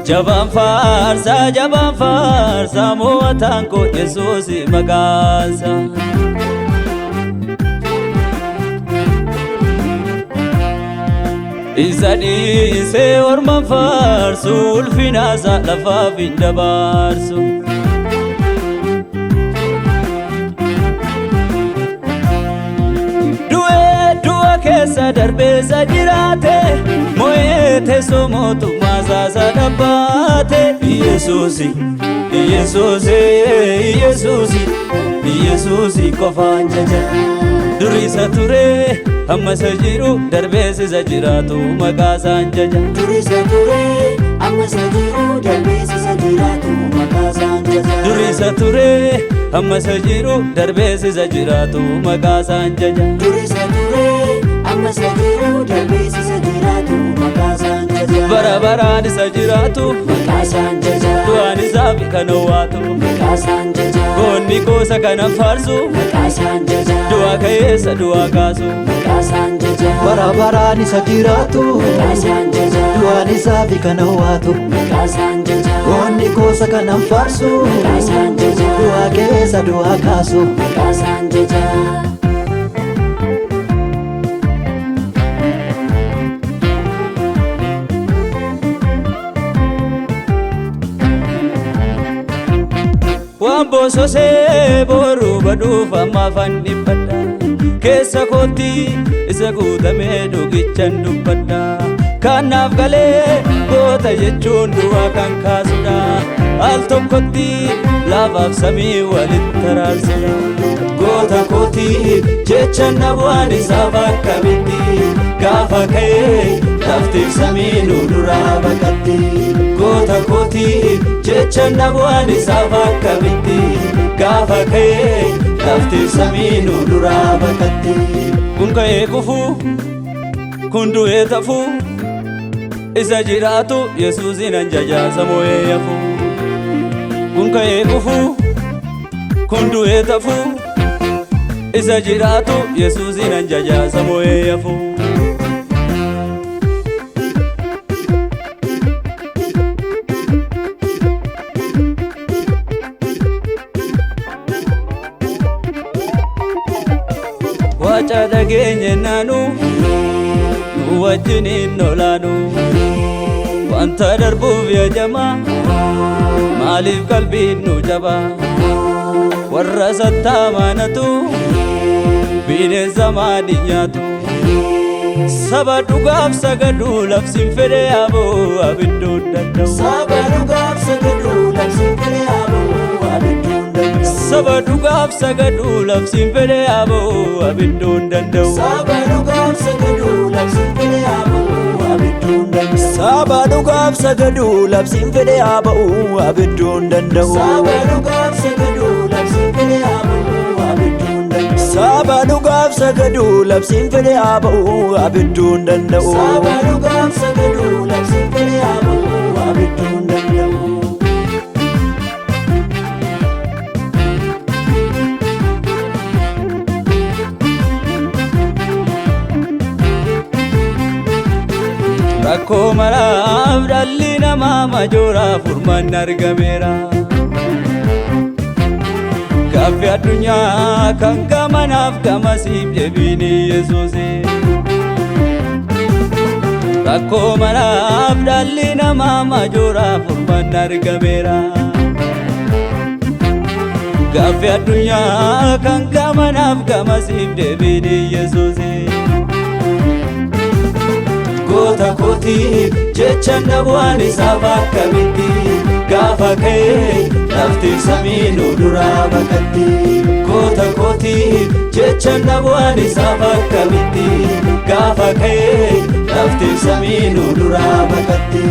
Jabaan faarsa mo'ataan koo Yesuus maqaansa. Isa dhiisee orma faarsu ulfinaasaa lafaaf hin dabarsu. Du'a keessa darbeessa jiraate mo'ee teessoo mootummaa isaa dhabbaate. Yesuusi Yesuusi Yesuusi Yesuusi qofaan jaja. Durisa ture ammasa jiru darbeessisa jiraatu maqaasaan jaja. Durisa ture ammasa jiru darbeessisa jiraatu maqaasaan jaja. Durisa ture ammasa jiru darbeessisa jiraatu maqaasaan jaja. Durisa ture ammasa jiru darbeessisa jiraatu maqaasaan jaja. Bara baraan isa jiraatu maqaasaan jaja. du'aan isaaf kan owwaatu maqaasaan jaja. goonni goosa kanan faarsu maqaasaan jaja. du'aa ka'eessa du'aa kaasu. maqaasaan jaja. Bara baraan isa jiraatu maqaasaan jaja. du'aan isaaf kan owwaatu maqaasaan jaja. goonni goosa kanan faarsu maqaasaan jaja. du'aa keessa du'aa kaasu. maqaasaan jaja. Waan boososee booruu baduuf amma fannifadha. Keessa kootti isa guutamee dhugichan dubbadha. Kanaaf galee goota jechuun du'aa kan kaasudha. Al tokkotti lafaaf samii walitti araarsudha. Goota kooti jecha nabu'aan isaaf akkamitti gaafa ka'ee laftiif samii nu duraa baqatti. Goota kooti jecha nabu'aan isaaf akkamitti gaafa ka'ee laftiif samii nu duraa baqatti. Kun ka'ee kufuu kun du'ee tafuu isa jiraatu Yesuusin anjajaasa mo'ee hafuu. Kun ka'ee kufuu kun du'ee tafuu isa jiraatu Yesuusin anjajaasa mo'ee hafuu. Waca dhageenye naanu nu wajjiniin olaanu. Wanta darbuuf yaajama maaliif qalbiin nu jaba. Warra sattaamanatu bineensa maadhi nyaatu. Saba dhugaaf sagadu labsiin fedhe aboo abidduun danda'u. Saba dhugaaf sagadu labsiin fedhe aboo abidduun danda'u. Saba dhugaaf sagadu labsiin fedhe aboo abidduun danda'u. Saba dhugaaf sagadu labsiin fedhe aboo abidduun danda'u. Saba dhugaaf sagadu labsiin fedhe aboo abidduun danda'u. Saba dhugaaf sagadu labsiin fedhe aboo abidduun danda'u. Saba dhugaaf sagadu labsiin fedhe aboo abidduun danda'u. Saba dhugaaf sagadu labsiin fedhe aboo abidduun danda'u. Rakkoo maraaf dhalli namaa majooraa furmaanni argameera. Gaaffii addunyaa kan gamanaaf gamasiif deebiin Yesuusi. Rakkoo maraaf dhalli namaa majooraa furmaanni argameera. Gaaffii addunyaa kan gamanaaf gamasiif deebiin Yesuusi. Goota kooti jecha nabu'aan isaaf akkamitti gaafa ka'ee laftiif samii nu duraa baqatti. Goota kooti jecha nabu'aan isaaf akkamitti gaafa ka'ee laftiif samii nu duraa baqatti.